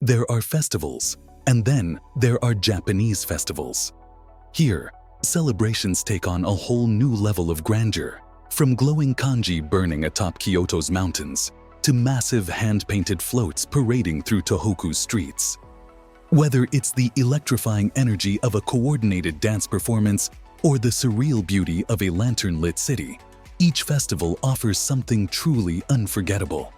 There are festivals, and then there are Japanese festivals. Here, celebrations take on a whole new level of grandeur, from glowing kanji burning atop Kyoto's mountains to massive hand-painted floats parading through Tohoku's streets. Whether it's the electrifying energy of a coordinated dance performance or the surreal beauty of a lantern-lit city, each festival offers something truly unforgettable.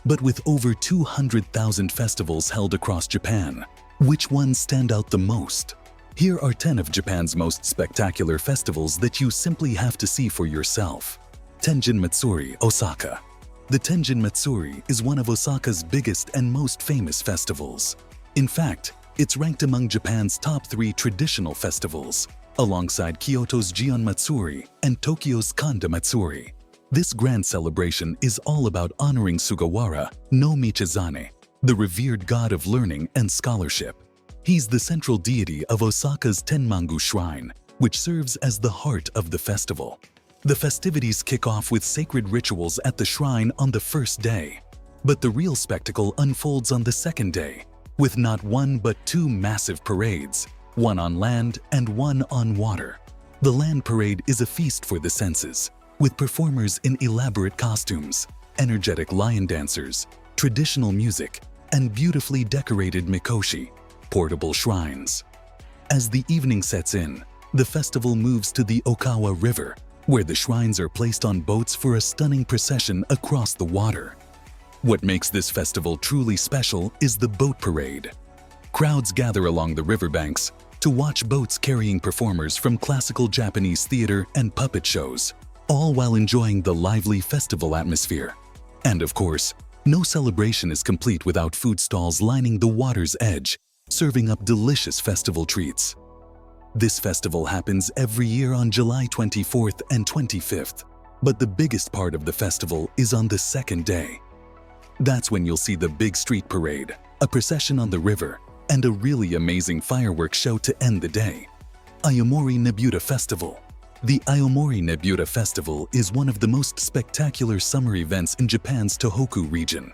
But with over 200,000 festivals held across Japan, which ones stand out the most? Here are 10 of Japan's most spectacular festivals that you simply have to see for yourself. Tenjin Matsuri, Osaka. The Tenjin Matsuri is one of Osaka's biggest and most famous festivals. In fact, it's ranked among Japan's top 3 traditional festivals, alongside Kyoto's Gion Matsuri and Tokyo's Kanda Matsuri. This grand celebration is all about honoring Sugawara no Michizane, the revered god of learning and scholarship. He's the central deity of Osaka's Tenmangu Shrine, which serves as the heart of the festival. The festivities kick off with sacred rituals at the shrine on the first day. But the real spectacle unfolds on the second day, with not one but 2 massive parades, one on land and one on water. The land parade is a feast for the senses, with performers in elaborate costumes, energetic lion dancers, traditional music, and beautifully decorated mikoshi, portable shrines. As the evening sets in, the festival moves to the Okawa River, where the shrines are placed on boats for a stunning procession across the water. What makes this festival truly special is the boat parade. Crowds gather along the riverbanks to watch boats carrying performers from classical Japanese theater and puppet shows, all while enjoying the lively festival atmosphere. And of course, no celebration is complete without food stalls lining the water's edge, serving up delicious festival treats. This festival happens every year on July 24th and 25th, but the biggest part of the festival is on the second day. That's when you'll see the big street parade, a procession on the river, and a really amazing fireworks show to end the day. Ayomori Nebuta Festival. The Ayomori Nebuta Festival is one of the most spectacular summer events in Japan's Tohoku region.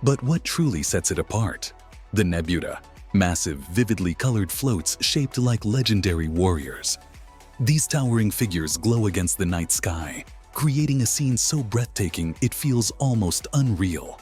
But what truly sets it apart? The Nebuta, massive, vividly colored floats shaped like legendary warriors. These towering figures glow against the night sky, creating a scene so breathtaking it feels almost unreal.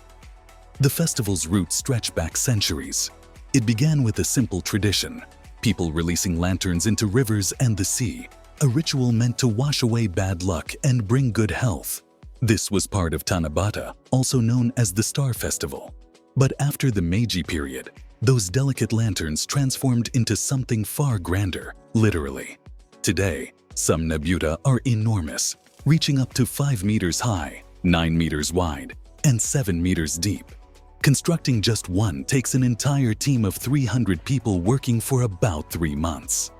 The festival's roots stretch back centuries. It began with a simple tradition, people releasing lanterns into rivers and the sea, a ritual meant to wash away bad luck and bring good health. This was part of Tanabata, also known as the Star Festival. But after the Meiji period, those delicate lanterns transformed into something far grander, literally. Today, some Nebuta are enormous, reaching up to 5 meters high, 9 meters wide, and 7 meters deep. Constructing just one takes an entire team of 300 people working for about 3 months.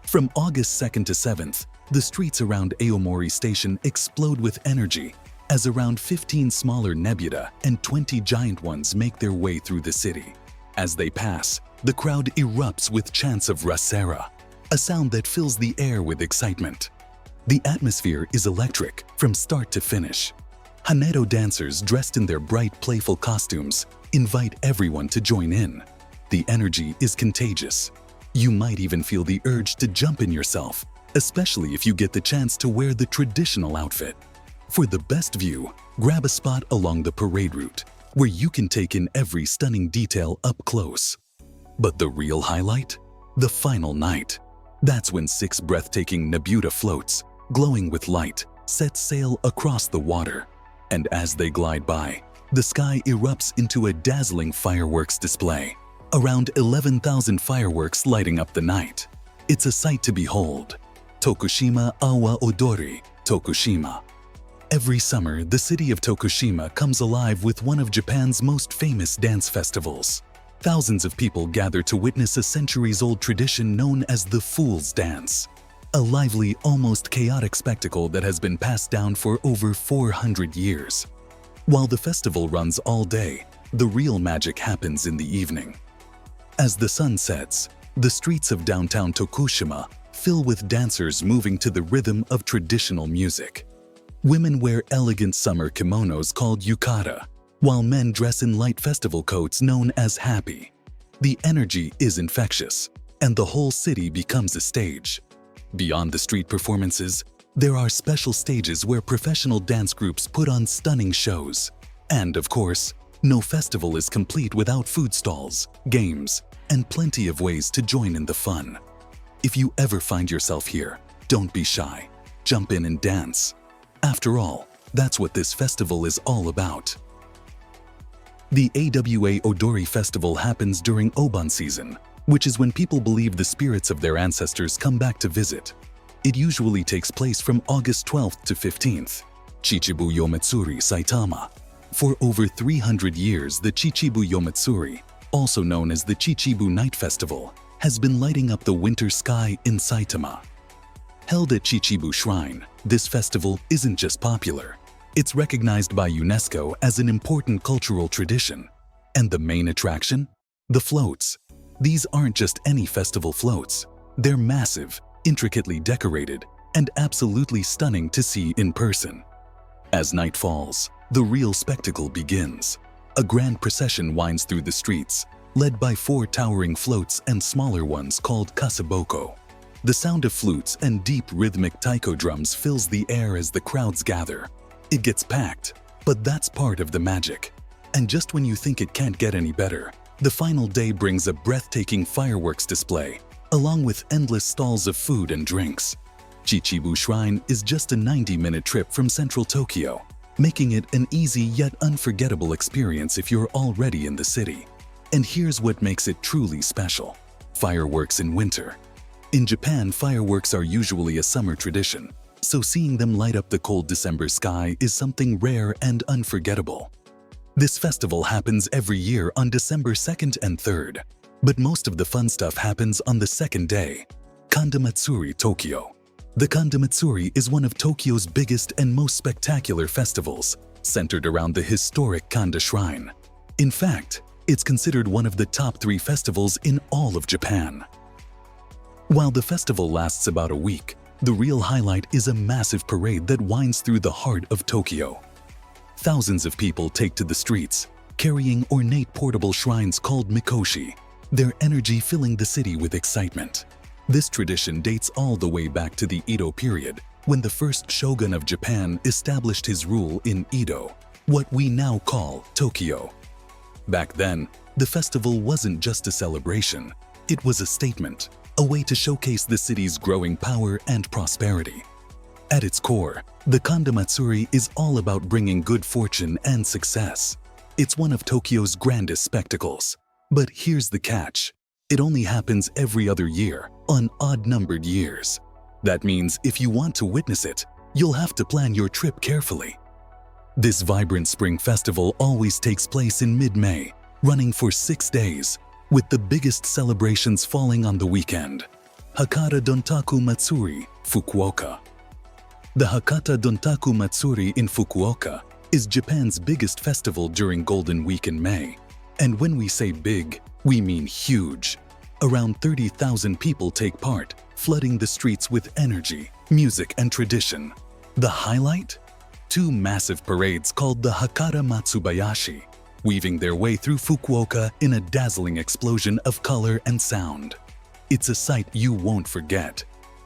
From August 2nd to 7th, the streets around Aomori Station explode with energy as around 15 smaller Nebuta and 20 giant ones make their way through the city. As they pass, the crowd erupts with chants of Rasera, a sound that fills the air with excitement. The atmosphere is electric from start to finish. Hanedo dancers dressed in their bright, playful costumes invite everyone to join in. The energy is contagious. You might even feel the urge to jump in yourself, especially if you get the chance to wear the traditional outfit. For the best view, grab a spot along the parade route, where you can take in every stunning detail up close. But the real highlight? The final night. That's when 6 breathtaking Nebuta floats, glowing with light, set sail across the water. And as they glide by, the sky erupts into a dazzling fireworks display. Around 11,000 fireworks lighting up the night. It's a sight to behold. Tokushima Awa Odori, Tokushima. Every summer, the city of Tokushima comes alive with one of Japan's most famous dance festivals. Thousands of people gather to witness a centuries-old tradition known as the Fool's Dance. A lively, almost chaotic spectacle that has been passed down for over 400 years. While the festival runs all day, the real magic happens in the evening. As the sun sets, the streets of downtown Tokushima fill with dancers moving to the rhythm of traditional music. Women wear elegant summer kimonos called yukata, while men dress in light festival coats known as happy. The energy is infectious, and the whole city becomes a stage. Beyond the street performances, there are special stages where professional dance groups put on stunning shows. And of course, no festival is complete without food stalls, games, and plenty of ways to join in the fun. If you ever find yourself here, don't be shy. Jump in and dance. After all, that's what this festival is all about. The AWA Odori Festival happens during Obon season, which is when people believe the spirits of their ancestors come back to visit. It usually takes place from August 12th to 15th. Chichibu Yomatsuri, Saitama. For over 300 years, the Chichibu Yomatsuri, also known as the Chichibu Night Festival, has been lighting up the winter sky in Saitama. Held at Chichibu Shrine, this festival isn't just popular. It's recognized by UNESCO as an important cultural tradition. And the main attraction? The floats. These aren't just any festival floats. They're massive, intricately decorated, and absolutely stunning to see in person. As night falls, the real spectacle begins. A grand procession winds through the streets, led by 4 towering floats and smaller ones called kasaboko. The sound of flutes and deep rhythmic taiko drums fills the air as the crowds gather. It gets packed, but that's part of the magic. And just when you think it can't get any better, the final day brings a breathtaking fireworks display, along with endless stalls of food and drinks. Chichibu Shrine is just a 90-minute trip from central Tokyo, making it an easy yet unforgettable experience if you're already in the city. And here's what makes it truly special: fireworks in winter. In Japan, fireworks are usually a summer tradition, so seeing them light up the cold December sky is something rare and unforgettable. This festival happens every year on December 2nd and 3rd, but most of the fun stuff happens on the second day. Kanda Matsuri, Tokyo. The Kanda Matsuri is one of Tokyo's biggest and most spectacular festivals, centered around the historic Kanda Shrine. In fact, it's considered one of the top 3 festivals in all of Japan. While the festival lasts about a week, the real highlight is a massive parade that winds through the heart of Tokyo. Thousands of people take to the streets, carrying ornate portable shrines called mikoshi, their energy filling the city with excitement. This tradition dates all the way back to the Edo period, when the first shogun of Japan established his rule in Edo, what we now call Tokyo. Back then, the festival wasn't just a celebration, it was a statement, a way to showcase the city's growing power and prosperity. At its core, the Kanda Matsuri is all about bringing good fortune and success. It's one of Tokyo's grandest spectacles. But here's the catch: it only happens every other year, on odd-numbered years. That means if you want to witness it, you'll have to plan your trip carefully. This vibrant spring festival always takes place in mid-May, running for 6 days, with the biggest celebrations falling on the weekend. Hakata Dontaku Matsuri, Fukuoka. The Hakata Dontaku Matsuri in Fukuoka is Japan's biggest festival during Golden Week in May. And when we say big, we mean huge. Around 30,000 people take part, flooding the streets with energy, music, and tradition. The highlight? 2 massive parades called the Hakata Matsubayashi, weaving their way through Fukuoka in a dazzling explosion of color and sound. It's a sight you won't forget.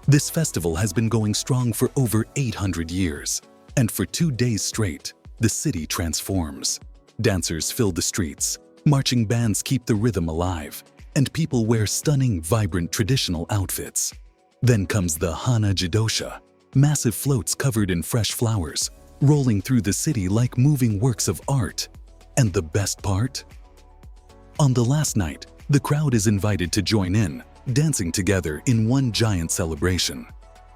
This festival has been going strong for over 800 years, and for 2 days straight, the city transforms. Dancers fill the streets, marching bands keep the rhythm alive, and people wear stunning, vibrant traditional outfits. Then comes the Hana Jidosha, massive floats covered in fresh flowers, rolling through the city like moving works of art. And the best part? On the last night, the crowd is invited to join in, dancing together in one giant celebration.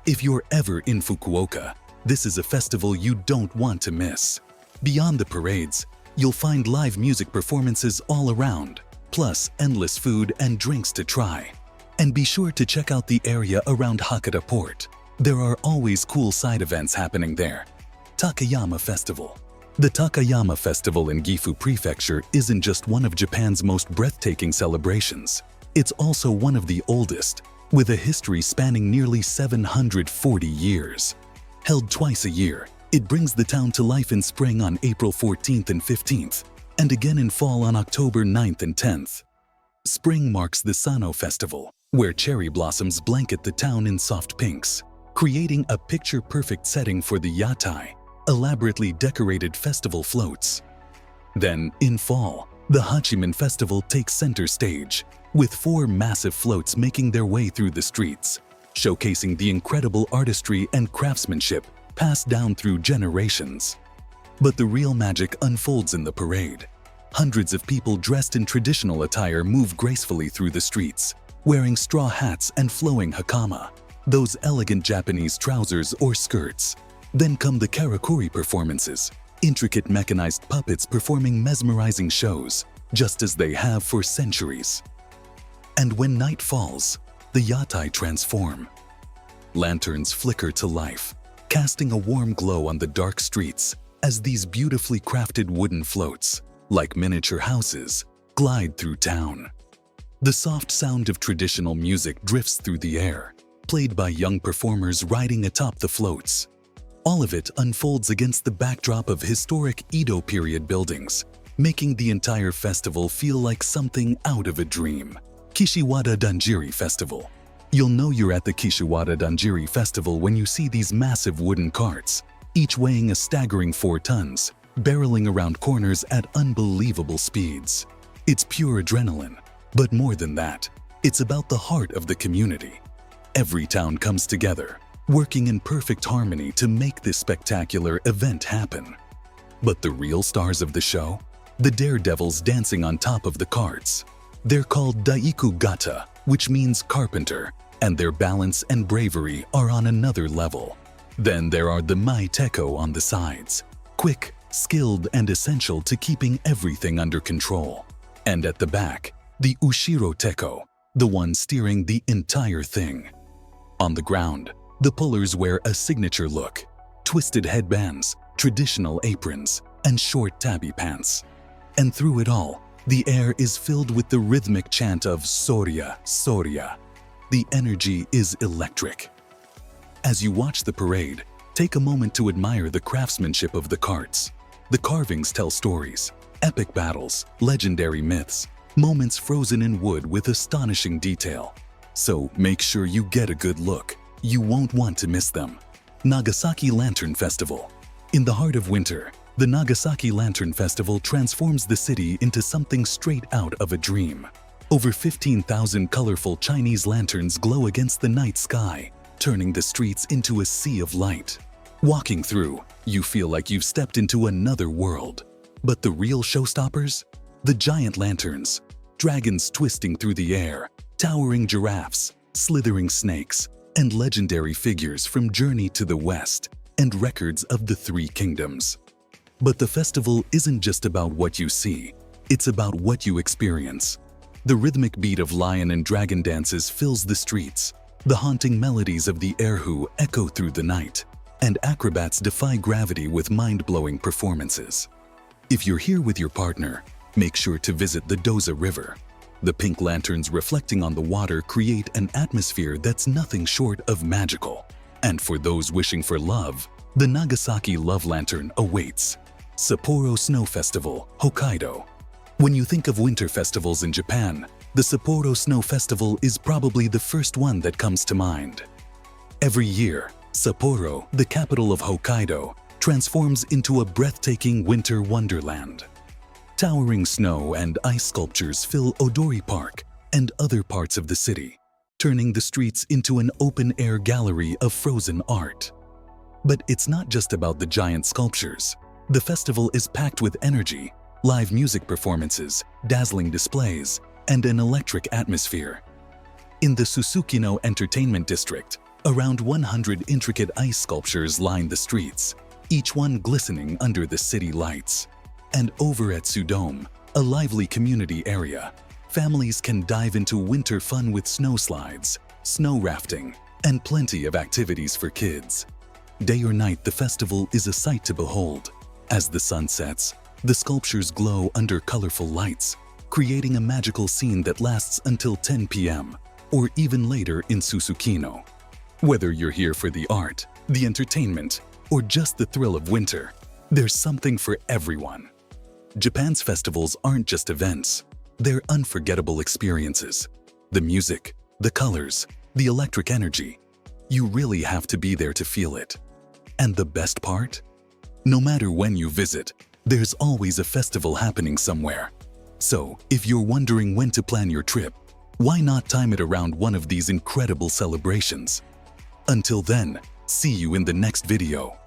If you're ever in Fukuoka, this is a festival you don't want to miss. Beyond the parades, you'll find live music performances all around, plus endless food and drinks to try. And be sure to check out the area around Hakata Port. There are always cool side events happening there. Takayama Festival. The Takayama Festival in Gifu Prefecture isn't just one of Japan's most breathtaking celebrations. It's also one of the oldest, with a history spanning nearly 740 years. Held twice a year, It brings the town to life in spring on April 14th and 15th, and again in fall on October 9th and 10th. Spring marks the Sano Festival, where cherry blossoms blanket the town in soft pinks, creating a picture-perfect setting for the yatai, elaborately decorated festival floats. Then, in fall, the Hachiman Festival takes center stage, with 4 massive floats making their way through the streets, showcasing the incredible artistry and craftsmanship passed down through generations. But the real magic unfolds in the parade. Hundreds of people dressed in traditional attire move gracefully through the streets, wearing straw hats and flowing hakama, those elegant Japanese trousers or skirts. Then come the karakuri performances, intricate mechanized puppets performing mesmerizing shows, just as they have for centuries. And when night falls, the yatai transform. Lanterns flicker to life, casting a warm glow on the dark streets as these beautifully crafted wooden floats, like miniature houses, glide through town. The soft sound of traditional music drifts through the air, played by young performers riding atop the floats. All of it unfolds against the backdrop of historic Edo period buildings, making the entire festival feel like something out of a dream. Kishiwada Danjiri Festival. You'll know you're at the Kishiwada Danjiri Festival when you see these massive wooden carts, each weighing a staggering 4 tons, barreling around corners at unbelievable speeds. It's pure adrenaline, but more than that, it's about the heart of the community. Every town comes together, working in perfect harmony to make this spectacular event happen. But the real stars of the show? The daredevils dancing on top of the carts. They're called Daiku Gata, which means carpenter, and their balance and bravery are on another level. Then there are the Mai Teko on the sides, quick, skilled, and essential to keeping everything under control. And at the back, the Ushiro Teko, the one steering the entire thing. On the ground, the pullers wear a signature look, twisted headbands, traditional aprons, and short tabby pants. And through it all, the air is filled with the rhythmic chant of Soria, Soria. The energy is electric. As you watch the parade, take a moment to admire the craftsmanship of the carts. The carvings tell stories, epic battles, legendary myths, moments frozen in wood with astonishing detail. So make sure you get a good look. You won't want to miss them. Nagasaki Lantern Festival. In the heart of winter, the Nagasaki Lantern Festival transforms the city into something straight out of a dream. Over 15,000 colorful Chinese lanterns glow against the night sky, turning the streets into a sea of light. Walking through, you feel like you've stepped into another world. But the real showstoppers? The giant lanterns, dragons twisting through the air, towering giraffes, slithering snakes, and legendary figures from Journey to the West and Records of the Three Kingdoms. But the festival isn't just about what you see, it's about what you experience. The rhythmic beat of lion and dragon dances fills the streets, the haunting melodies of the erhu echo through the night, and acrobats defy gravity with mind-blowing performances. If you're here with your partner, make sure to visit the Doza River. The pink lanterns reflecting on the water create an atmosphere that's nothing short of magical. And for those wishing for love, the Nagasaki Love Lantern awaits. Sapporo Snow Festival, Hokkaido. When you think of winter festivals in Japan, the Sapporo Snow Festival is probably the first one that comes to mind. Every year, Sapporo, the capital of Hokkaido, transforms into a breathtaking winter wonderland. Towering snow and ice sculptures fill Odori Park and other parts of the city, turning the streets into an open-air gallery of frozen art. But it's not just about the giant sculptures. The festival is packed with energy, live music performances, dazzling displays, and an electric atmosphere. In the Susukino Entertainment District, around 100 intricate ice sculptures line the streets, each one glistening under the city lights. And over at Sudome, a lively community area, families can dive into winter fun with snow slides, snow rafting, and plenty of activities for kids. Day or night, the festival is a sight to behold. As the sun sets, the sculptures glow under colorful lights, creating a magical scene that lasts until 10 p.m. or even later in Susukino. Whether you're here for the art, the entertainment, or just the thrill of winter, there's something for everyone. Japan's festivals aren't just events, they're unforgettable experiences. The music, the colors, the electric energy. You really have to be there to feel it. And the best part? No matter when you visit, there's always a festival happening somewhere. So, if you're wondering when to plan your trip, why not time it around one of these incredible celebrations? Until then, see you in the next video.